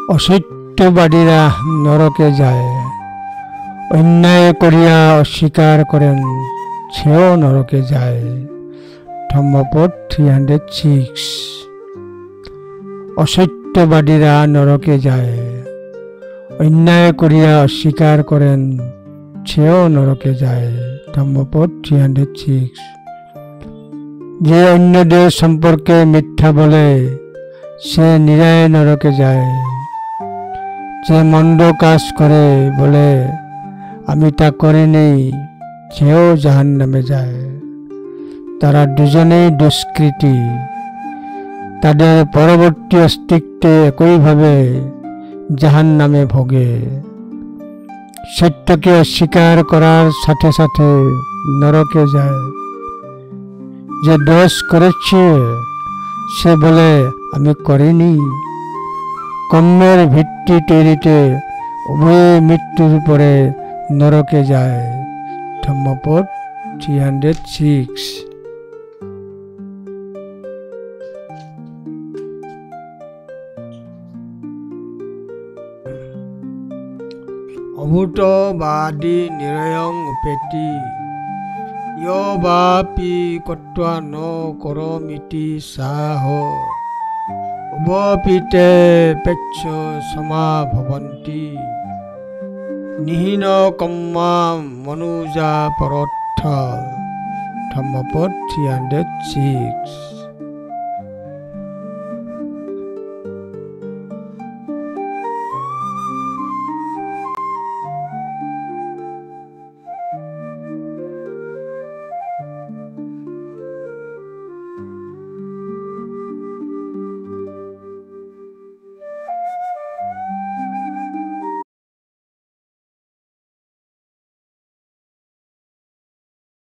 অসত্যবাদীরা নরকে যায়, অন্যায় করিয়া অস্বীকার করেন সেও নরকে যায়। ধম্মপদ 306। অসত্যবাদীরা নরকে যায়, অন্যায় করিয়া অস্বীকার করেন সেও নরকে যায়। ধম্মপদ 306। যে অন্যদের সম্পর্কে মিথ্যা বলে সে নিরায় নরকে যায়। যে মন্দ কাজ করে বলে আমি তা করিনি সেও জাহান্নামে যায়। তারা দুজনেই দুষ্কৃতী, তাদের পরবর্তী অস্তিত্বে একইভাবে জাহান্নামে ভোগে। সত্যকে অস্বীকার করার সাথে সাথে নরকে যায়। যে দোষ করেছে সে বলে আমি করিনি। কর্মের ভিত্তি তৈরিতে উভয়ে মৃত্যুর উপরে নরকে যায়। ধম্মপদ 306। অভূতবাদী নিরয়ং উপেতি ইয় বাপি কত্বা ন করমিতি সাহ উভপিতে পেচ্ছ সমা ভবন্তি নিহীন কম্মা মনুজা পরত্থ। ধম্মপদ 306।